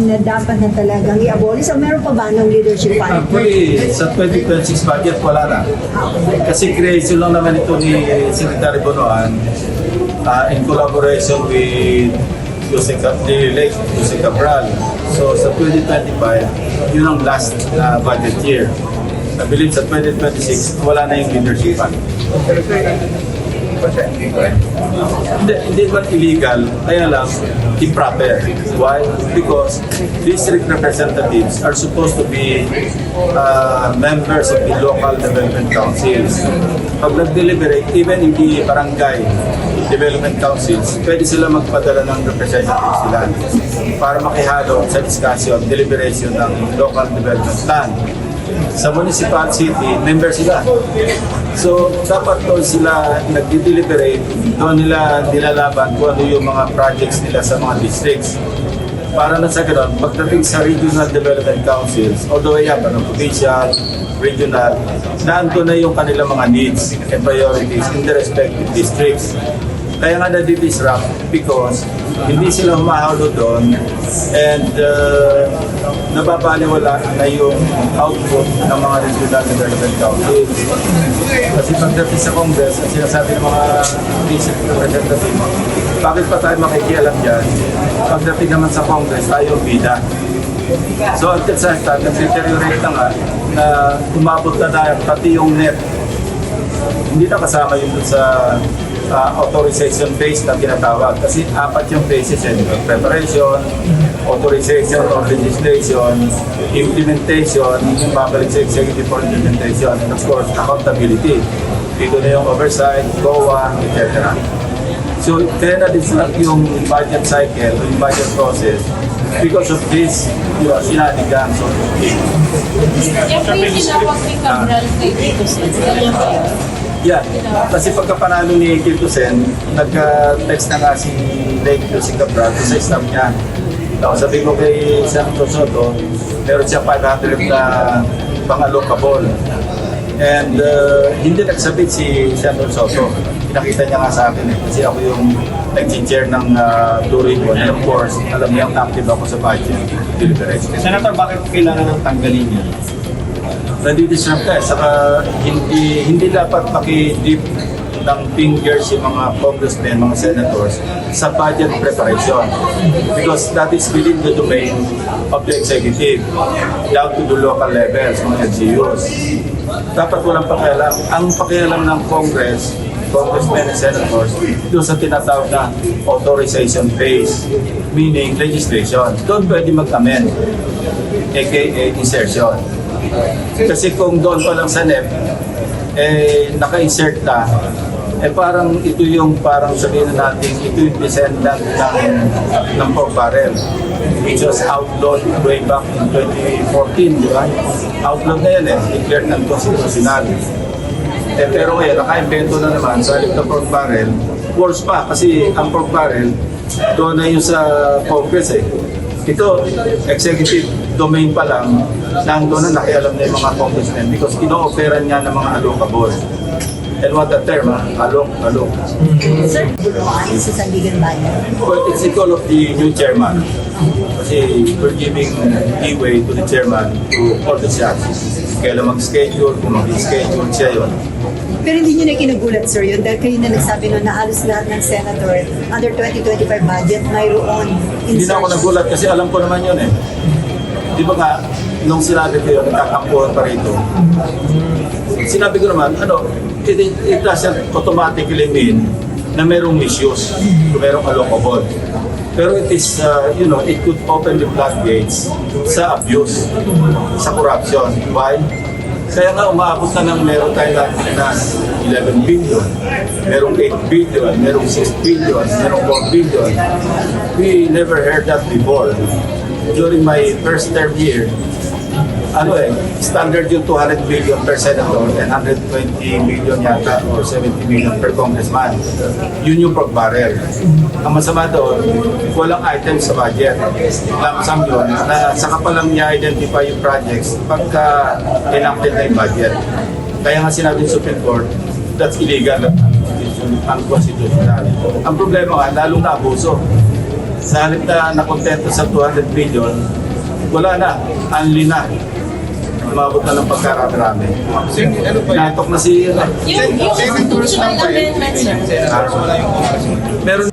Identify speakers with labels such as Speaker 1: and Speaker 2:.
Speaker 1: na dapat na talagang i-abolish? O meron pa ba ng leadership fund?
Speaker 2: Actually, sa 2026 budget, wala na. Kasi creation lang naman ito ni Secretary Bonoan in collaboration with late Jose Cabral. So sa 2025, yun ang last budget year. I believe sa 2026, wala na yung leadership fund. Hindi man illegal, kaya lang improper. Why? Because district representatives are supposed to be members of the local development councils. Pag nag-deliberate, even in the barangay development councils, pwede sila magpadala ng representatives sila para makihalo sa discussion, deliberation ng local development plan. Sa municipal city, member sila. So, dapat doon sila nagdi-deliberate, doon nila nilalaban kung ano yung mga projects nila sa mga districts. Para na sa ganoon, pagdating sa regional development councils, all the way up, provincial, regional, naandun na yung kanilang mga needs and priorities in the respective districts. Kaya nga na-disrupt because hindi sila humahalo doon and nababaliwala na yung output ng mga regional development councils. Kasi pagdating sa Congress, ang sinasabi ng mga district representative, bakit pa tayo makikialam dyan? Pagdating naman sa Congress, tayo bida. So until sa time, nag-deteriorate na nga na umabot na tayo pati yung net. Hindi na kasama yung sa authorization phase na tinatawag. Kasi apat yung phases yan. Preparation, authorization or legislation, implementation, yung babalik sa executive for implementation, and of course, accountability. Dito na yung oversight, COA, etc. So, kaya na-disrupt yung budget cycle, yung budget process, because of this, sinanigang, so to speak.
Speaker 3: Yung po yung tinawag ni Cabral kay Tito Sen, ganyan ba yun?
Speaker 2: Yeah, kasi pagkapanalo ni Kiltusen, nagka-text na nga si Lake Jose Cabral sa staff niya. Tapos sabi ko kay Senator Soto, meron siya 500 na pang-allocable. And hindi nagsabit si Senator Soto. Pinakita niya nga sa akin kasi ako yung nag-chair ng touring ko. And of course, alam niya, active ako sa budget deliberation.
Speaker 4: Senator, bakit kailangan ng tanggalin niya?
Speaker 2: Nadi-disrupt ka. Saka hindi dapat maki-dip ng fingers yung mga congressmen, mga senators sa budget preparation. Because that is within the domain of the executive down to the local levels, mga LGUs. Dapat walang pakialam. Ang pakialam ng Congress, congressmen and senators, doon sa tinatawag na authorization phase, meaning legislation. Doon pwede mag-amend, aka insertion. Kasi kung doon pa lang sa NEP, naka-insert na, parang ito yung parang sabihin na natin, ito yung descendant ng pork barrel, which was outlawed way back in 2014, di ba? Outlawed na yan declared unconstitutional. Pero ngayon, naka-invento na naman sa halip ng pork barrel, worse pa, kasi ang pork barrel, doon na yung sa Congress Ito, executive domain pa lang, nandun na nakialam na yung mga congressmen because ino-operan nga ng mga allocable. And what the term, alok.
Speaker 1: Sir, ano sa Sandigan Bayan?
Speaker 2: Well, it's the call of the new chairman. Kasi we're giving leeway to the chairman to call the shots. Kailan mag-schedule, kung mag-schedule siya yun.
Speaker 1: Pero hindi nyo na kinugulat, sir, yun dahil kayo na nagsabi nun na halos lahat ng senator under 2025 budget mayroon
Speaker 2: Hindi na ako nagulat kasi alam ko naman yun Di ba nga, nung sinabi ko yun, nagkakampuhan pa rito. Sinabi ko naman, it doesn't automatically mean na merong misuse, kung merong allocable. Pero it is, it could open the floodgates sa abuse, sa corruption. Why? Kaya nga umaabot na ng meron tayo na 11 billion, merong 8 billion, merong 6 billion, merong 4 billion. We never heard that before. During my first term here, standard yung 200 billion per senator and 120 million yata or 70 million per congressman. Yun yung pork barrel. Ang masama doon, walang items sa budget. Lamsam yun, na saka pa lang niya identify yung projects pagka enacted na yung budget. Kaya nga sinabi ng Supreme Court, that's illegal, unconstitutional. Ang problema nga, lalong na abuso. Sa halip na nakontento sa 200 billion, wala na, unli na. Umabot na ng pagkarami-rami.
Speaker 4: Ano ba yan?
Speaker 2: Natok na si...
Speaker 3: Yung constitutional amendment, sir.
Speaker 4: Wala yung
Speaker 2: Meron